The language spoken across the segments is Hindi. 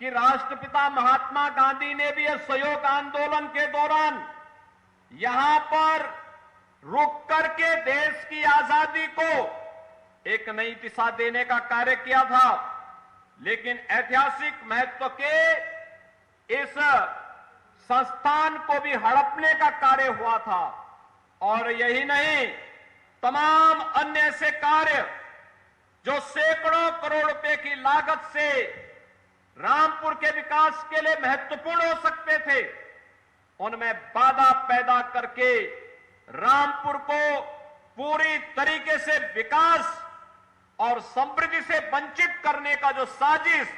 कि राष्ट्रपिता महात्मा गांधी ने भी असहयोग आंदोलन के दौरान यहां पर रुक करके देश की आजादी को एक नई दिशा देने का कार्य किया था। लेकिन ऐतिहासिक महत्व के इस संस्थान को भी हड़पने का कार्य हुआ था। और यही नहीं, तमाम अन्य ऐसे कार्य जो सैकड़ों करोड़ रुपए की लागत से रामपुर के विकास के लिए महत्वपूर्ण हो सकते थे, उनमें बाधा पैदा करके रामपुर को पूरी तरीके से विकास और समृद्धि से वंचित करने का जो साजिश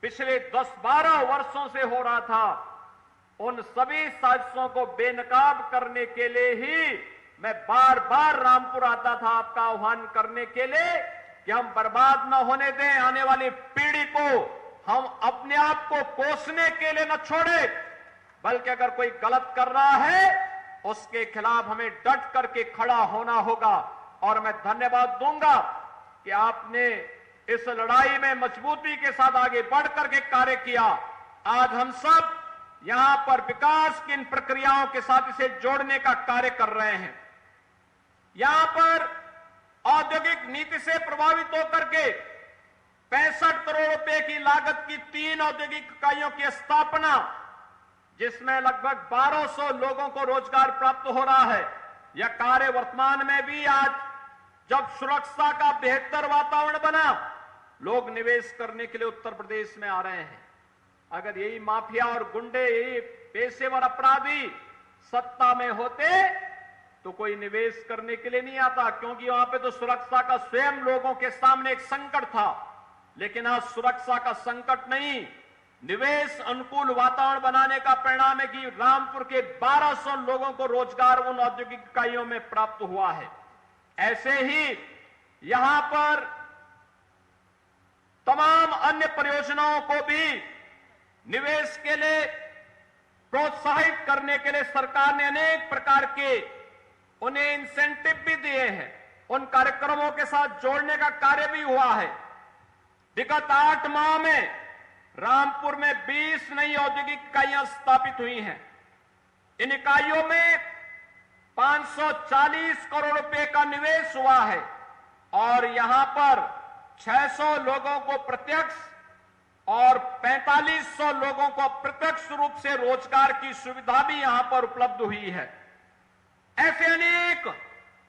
पिछले 10-12 वर्षों से हो रहा था, उन सभी साजिशों को बेनकाब करने के लिए ही मैं बार बार रामपुर आता था आपका आह्वान करने के लिए कि हम बर्बाद न होने दें आने वाली पीढ़ी को, हम अपने आप को कोसने के लिए न छोड़े, बल्कि अगर कोई गलत कर रहा है उसके खिलाफ हमें डट करके खड़ा होना होगा। और मैं धन्यवाद दूंगा कि आपने इस लड़ाई में मजबूती के साथ आगे बढ़ करके कार्य किया। आज हम सब यहां पर विकास की इन प्रक्रियाओं के साथ इसे जोड़ने का कार्य कर रहे हैं। यहां पर औद्योगिक नीति से प्रभावित होकर के 65 करोड़ रुपए की लागत की 3 औद्योगिक इकाइयों की स्थापना, जिसमें लगभग 1200 लोगों को रोजगार प्राप्त हो रहा है। यह कार्य वर्तमान में भी आज जब सुरक्षा का बेहतर वातावरण बना, लोग निवेश करने के लिए उत्तर प्रदेश में आ रहे हैं। अगर यही माफिया और गुंडे, यही पेशेवर अपराधी सत्ता में होते तो कोई निवेश करने के लिए नहीं आता, क्योंकि वहां पे तो सुरक्षा का स्वयं लोगों के सामने एक संकट था। लेकिन आज सुरक्षा का संकट नहीं, निवेश अनुकूल वातावरण बनाने का परिणाम है कि रामपुर के 1200 लोगों को रोजगार उन औद्योगिक इकाइयों में प्राप्त हुआ है। ऐसे ही यहां पर तमाम अन्य परियोजनाओं को भी निवेश के लिए प्रोत्साहित करने के लिए सरकार ने अनेक प्रकार के उन्हें इंसेंटिव भी दिए हैं। उन कार्यक्रमों के साथ जोड़ने का कार्य भी हुआ है। विगत 8 माह में रामपुर में 20 नई औद्योगिक इकाइयां स्थापित हुई हैं। इन इकाइयों में 540 करोड़ रुपए का निवेश हुआ है और यहां पर 600 लोगों को प्रत्यक्ष और 4500 लोगों को अप्रत्यक्ष रूप से रोजगार की सुविधा भी यहां पर उपलब्ध हुई है। ऐसे अनेक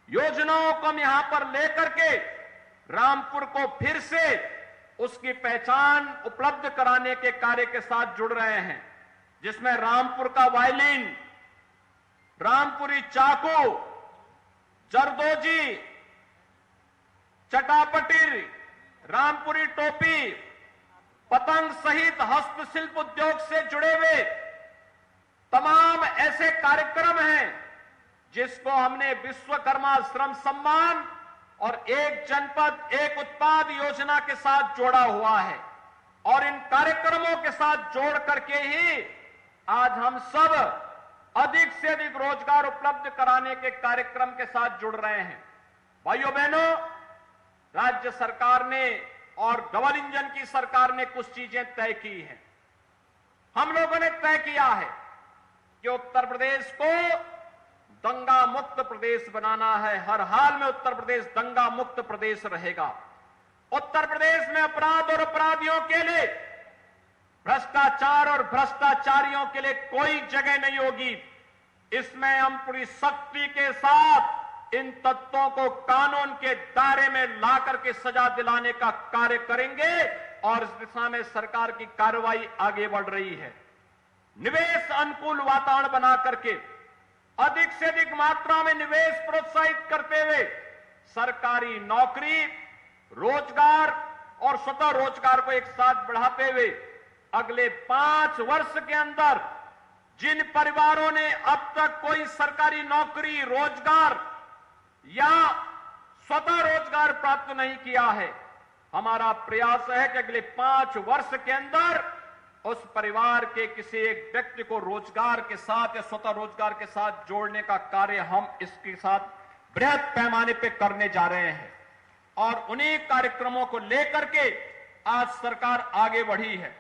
योजनाओं को हम यहां पर लेकर के रामपुर को फिर से उसकी पहचान उपलब्ध कराने के कार्य के साथ जुड़ रहे हैं, जिसमें रामपुर का वायलिन, रामपुरी चाकू, जरदोजी, चटापटी, रामपुरी टोपी, पतंग सहित हस्तशिल्प उद्योग से जुड़े हुए तमाम ऐसे कार्यक्रम हैं जिसको हमने विश्वकर्मा श्रम सम्मान और एक जनपद एक उत्पाद योजना के साथ जोड़ा हुआ है। और इन कार्यक्रमों के साथ जोड़ करके ही आज हम सब अधिक से अधिक रोजगार उपलब्ध कराने के कार्यक्रम के साथ जुड़ रहे हैं। भाइयों बहनों, राज्य सरकार ने और डबल इंजन की सरकार ने कुछ चीजें तय की हैं। हम लोगों ने तय किया है कि उत्तर प्रदेश को दंगा मुक्त प्रदेश बनाना है। हर हाल में उत्तर प्रदेश दंगा मुक्त प्रदेश रहेगा। उत्तर प्रदेश में अपराध और अपराधियों के लिए, भ्रष्टाचार और भ्रष्टाचारियों के लिए कोई जगह नहीं होगी। इसमें हम पूरी सख्ती के साथ इन तत्वों को कानून के दायरे में ला करके सजा दिलाने का कार्य करेंगे और इस दिशा में सरकार की कार्रवाई आगे बढ़ रही है। निवेश अनुकूल वातावरण बना करके अधिक से अधिक मात्रा में निवेश प्रोत्साहित करते हुए सरकारी नौकरी, रोजगार और स्वतः रोजगार को एक साथ बढ़ाते हुए अगले 5 वर्ष के अंदर जिन परिवारों ने अब तक कोई सरकारी नौकरी, रोजगार या स्वतः रोजगार प्राप्त नहीं किया है, हमारा प्रयास है कि अगले 5 वर्ष के अंदर उस परिवार के किसी एक व्यक्ति को रोजगार के साथ या स्वतः रोजगार के साथ जोड़ने का कार्य हम इसके साथ बृहद पैमाने पे करने जा रहे हैं। और उन्हीं कार्यक्रमों को लेकर के आज सरकार आगे बढ़ी है।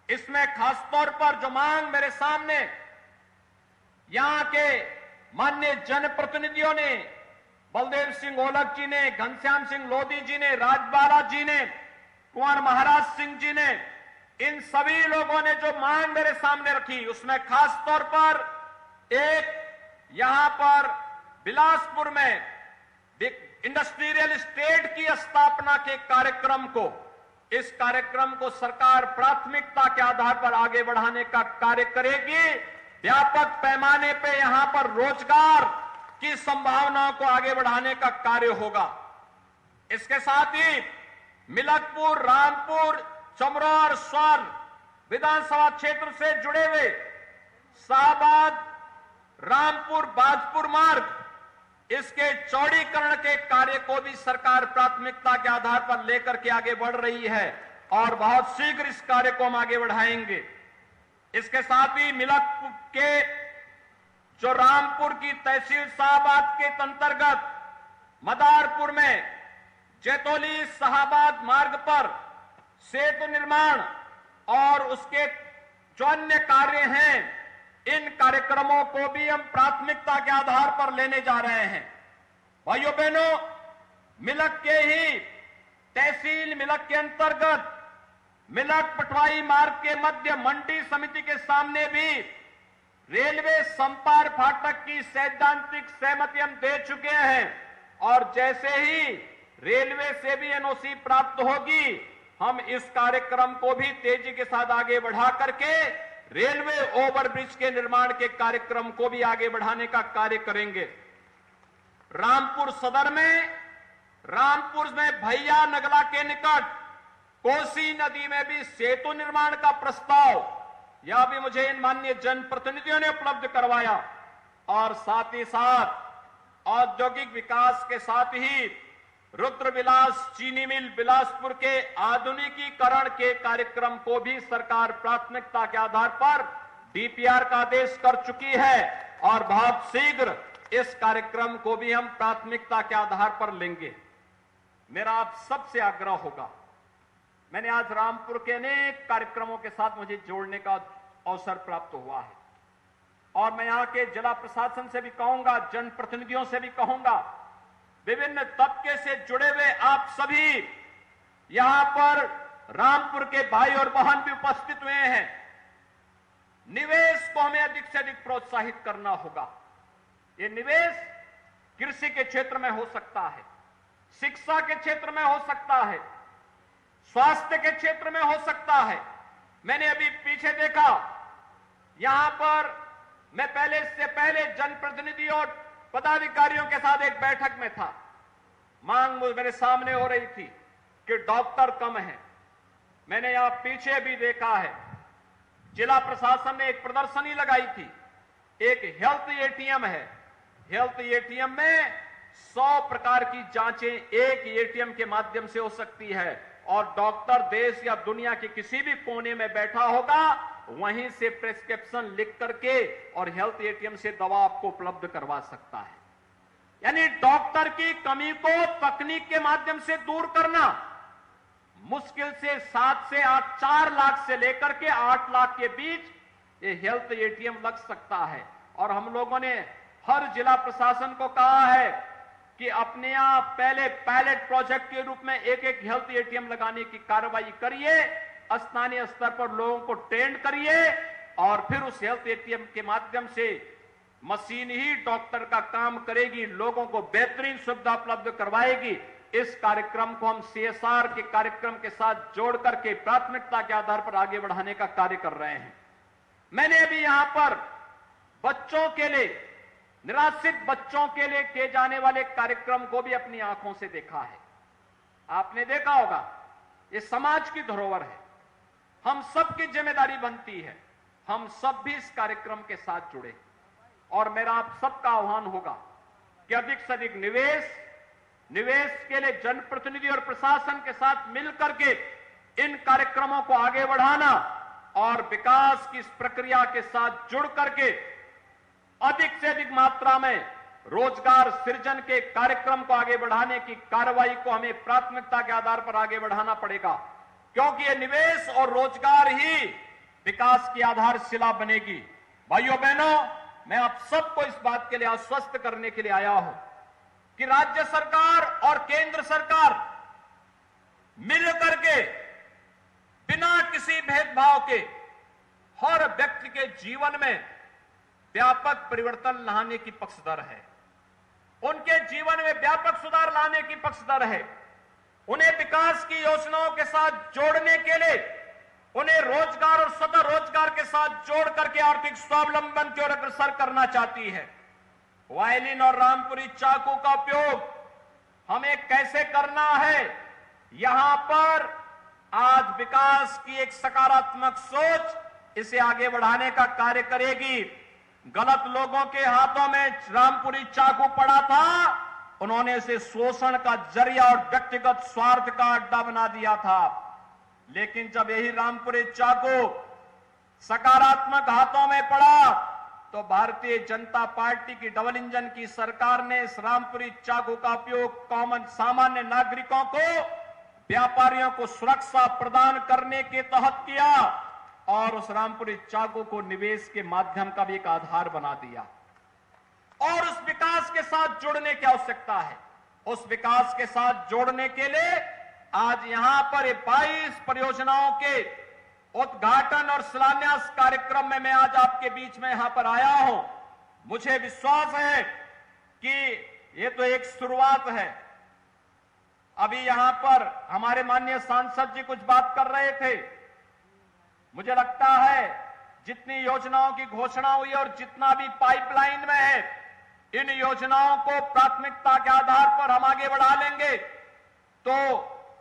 इसमें खासतौर पर जो मांग मेरे सामने यहां के माननीय जनप्रतिनिधियों ने, बलदेव सिंह ओलख जी ने, घनश्याम सिंह लोधी जी ने, राजबाला जी ने, कुंवर महाराज सिंह जी ने, इन सभी लोगों ने जो मांग मेरे सामने रखी, उसमें खासतौर पर एक यहां पर बिलासपुर में इंडस्ट्रियल एस्टेट की स्थापना के कार्यक्रम को, इस कार्यक्रम को सरकार प्राथमिकता के आधार पर आगे बढ़ाने का कार्य करेगी। व्यापक पैमाने पे यहां पर रोजगार की संभावनाओं को आगे बढ़ाने का कार्य होगा। इसके साथ ही मिलकपुर, रामपुर, चमरौर, स्वर्ण विधानसभा क्षेत्र से जुड़े हुए शाहबाद, रामपुर, बाजपुर मार्ग, इसके चौड़ीकरण के कार्य को भी सरकार प्राथमिकता के आधार पर लेकर के आगे बढ़ रही है और बहुत शीघ्र इस कार्य को हम आगे बढ़ाएंगे। इसके साथ ही मिलकपुर के जो रामपुर की तहसील शाहबाद के अंतर्गत मदारपुर में जैतोली शाहबाद मार्ग पर सेतु निर्माण और उसके जो अन्य कार्य हैं, इन कार्यक्रमों को भी हम प्राथमिकता के आधार पर लेने जा रहे हैं। भाइयों बहनों, मिलक के ही तहसील मिलक के अंतर्गत मिलक पटवाई मार्ग के मध्य मंडी समिति के सामने भी रेलवे संपार फाटक की सैद्धांतिक सहमति हम दे चुके हैं और जैसे ही रेलवे से भी एनओसी प्राप्त होगी, हम इस कार्यक्रम को भी तेजी के साथ आगे बढ़ा करके रेलवे ओवरब्रिज के निर्माण के कार्यक्रम को भी आगे बढ़ाने का कार्य करेंगे। रामपुर सदर में, रामपुर में भैया नगला के निकट कोसी नदी में भी सेतु निर्माण का प्रस्ताव यह भी मुझे इन माननीय जनप्रतिनिधियों ने उपलब्ध करवाया और साथ ही साथ औद्योगिक विकास के साथ ही रुद्रविलास चीनी मिल बिलासपुर के आधुनिकीकरण के कार्यक्रम को भी सरकार प्राथमिकता के आधार पर डीपीआर का आदेश कर चुकी है और बहुत शीघ्र इस कार्यक्रम को भी हम प्राथमिकता के आधार पर लेंगे। मेरा आप सबसे आग्रह होगा, मैंने आज रामपुर के अनेक कार्यक्रमों के साथ मुझे जोड़ने का अवसर प्राप्त हुआ है और मैं यहां के जिला प्रशासन से भी कहूंगा, जनप्रतिनिधियों से भी कहूंगा, विभिन्न तबके से जुड़े हुए आप सभी यहां पर रामपुर के भाई और बहन भी उपस्थित हुए हैं। निवेश को हमें अधिक से अधिक प्रोत्साहित करना होगा। ये निवेश कृषि के क्षेत्र में हो सकता है, शिक्षा के क्षेत्र में हो सकता है, स्वास्थ्य के क्षेत्र में हो सकता है। मैंने अभी पीछे देखा, यहां पर मैं इससे पहले जनप्रतिनिधि और पदाधिकारियों के साथ एक बैठक में था। मांग मेरे सामने हो रही थी कि डॉक्टर कम है। मैंने यहां पीछे भी देखा है, जिला प्रशासन ने एक प्रदर्शनी लगाई थी। एक हेल्थ एटीएम है, हेल्थ एटीएम में 100 प्रकार की जांचें एक एटीएम के माध्यम से हो सकती है और डॉक्टर देश या दुनिया के किसी भी कोने में बैठा होगा, वहीं से प्रिस्क्रिप्शन लिख करके और हेल्थ एटीएम से दवा आपको उपलब्ध करवा सकता है। यानी डॉक्टर की कमी को तकनीक के माध्यम से दूर करना मुश्किल से 7 से 8, 4 लाख से लेकर के 8 लाख के बीच ये हेल्थ एटीएम लग सकता है और हम लोगों ने हर जिला प्रशासन को कहा है कि अपने यहां पहले पायलट प्रोजेक्ट के रूप में एक हेल्थ एटीएम लगाने की कार्रवाई करिए, स्थानीय स्तर पर लोगों को ट्रेन करिए और फिर उस हेल्थ एटीएम के माध्यम से मशीन ही डॉक्टर का काम करेगी, लोगों को बेहतरीन सुविधा उपलब्ध करवाएगी। इस कार्यक्रम को हम सीएसआर के कार्यक्रम के साथ जोड़ करके प्राथमिकता के आधार पर आगे बढ़ाने का कार्य कर रहे हैं। मैंने अभी यहां पर बच्चों के लिए, निराश्रित बच्चों के लिए किए जाने वाले कार्यक्रम को भी अपनी आंखों से देखा है। आपने देखा होगा, ये समाज की धरोहर है, हम सबकी जिम्मेदारी बनती है, हम सब भी इस कार्यक्रम के साथ जुड़े और मेरा आप सबका आह्वान होगा कि अधिक से अधिक निवेश के लिए जनप्रतिनिधि और प्रशासन के साथ मिलकर के इन कार्यक्रमों को आगे बढ़ाना और विकास की इस प्रक्रिया के साथ जुड़ करके अधिक से अधिक मात्रा में रोजगार सृजन के कार्यक्रम को आगे बढ़ाने की कार्रवाई को हमें प्राथमिकता के आधार पर आगे बढ़ाना पड़ेगा, क्योंकि ये निवेश और रोजगार ही विकास की आधारशिला बनेगी। भाइयों बहनों, मैं आप सबको इस बात के लिए आश्वस्त करने के लिए आया हूं कि राज्य सरकार और केंद्र सरकार मिलकर के बिना किसी भेदभाव के हर व्यक्ति के जीवन में व्यापक परिवर्तन लाने की पक्षधर है। उनके जीवन में व्यापक सुधार लाने की पक्षधर है। उन्हें विकास की योजनाओं के साथ जोड़ने के लिए, उन्हें रोजगार और स्वतः रोजगार के साथ जोड़ करके आर्थिक स्वावलंबन की ओर अग्रसर करना चाहती है। वायलिन और रामपुरी चाकू का उपयोग हमें कैसे करना है, यहां पर आज विकास की एक सकारात्मक सोच इसे आगे बढ़ाने का कार्य करेगी। गलत लोगों के हाथों में रामपुरी चाकू पड़ा था, उन्होंने इसे शोषण का जरिया और व्यक्तिगत स्वार्थ का अड्डा बना दिया था। लेकिन जब यही रामपुरी चाकू सकारात्मक हाथों में पड़ा तो भारतीय जनता पार्टी की डबल इंजन की सरकार ने इस रामपुरी चाकू का उपयोग कॉमन सामान्य नागरिकों को, व्यापारियों को सुरक्षा प्रदान करने के तहत किया और उस रामपुरी चाकू को निवेश के माध्यम का भी एक आधार बना दिया। और उस विकास के साथ जुड़ने की आवश्यकता है। उस विकास के साथ जोड़ने के लिए आज यहां पर 22 परियोजनाओं के उद्घाटन और शिलान्यास कार्यक्रम में मैं आज आपके बीच में यहां पर आया हूं। मुझे विश्वास है कि ये तो एक शुरुआत है। अभी यहां पर हमारे माननीय सांसद जी कुछ बात कर रहे थे। मुझे लगता है जितनी योजनाओं की घोषणा हुई और जितना भी पाइपलाइन में है, इन योजनाओं को प्राथमिकता के आधार पर हम आगे बढ़ा लेंगे तो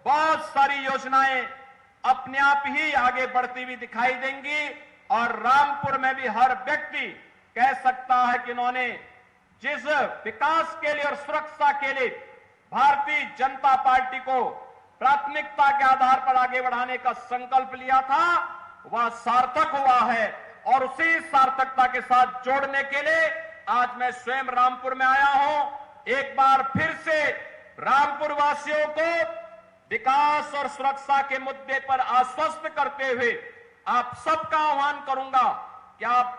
बहुत सारी योजनाएं अपने आप ही आगे बढ़ती हुई दिखाई देंगी और रामपुर में भी हर व्यक्ति कह सकता है कि इन्होंने जिस विकास के लिए और सुरक्षा के लिए भारतीय जनता पार्टी को प्राथमिकता के आधार पर आगे बढ़ाने का संकल्प लिया था, वह सार्थक हुआ है। और उसी सार्थकता के साथ जोड़ने के लिए आज मैं स्वयं रामपुर में आया हूं। एक बार फिर से रामपुर वासियों को विकास और सुरक्षा के मुद्दे पर आश्वस्त करते हुए आप सबका आह्वान करूंगा कि आप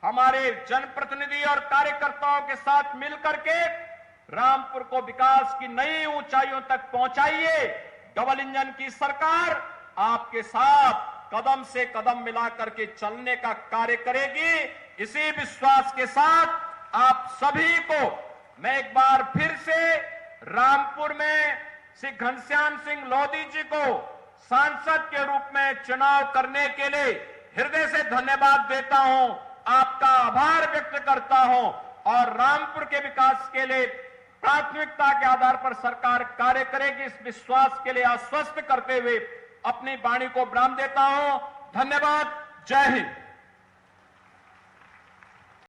हमारे जनप्रतिनिधि और कार्यकर्ताओं के साथ मिलकर के रामपुर को विकास की नई ऊंचाइयों तक पहुंचाइए। डबल इंजन की सरकार आपके साथ कदम से कदम मिलाकर के चलने का कार्य करेगी। इसी विश्वास के साथ आप सभी को मैं एक बार फिर से रामपुर में श्री घनश्याम सिंह लोधी जी को सांसद के रूप में चुनाव करने के लिए हृदय से धन्यवाद देता हूं, आपका आभार व्यक्त करता हूं और रामपुर के विकास के लिए प्राथमिकता के आधार पर सरकार कार्य करेगी, इस विश्वास के लिए आश्वस्त करते हुए अपनी वाणी को विराम देता हूं। धन्यवाद। जय हिंद।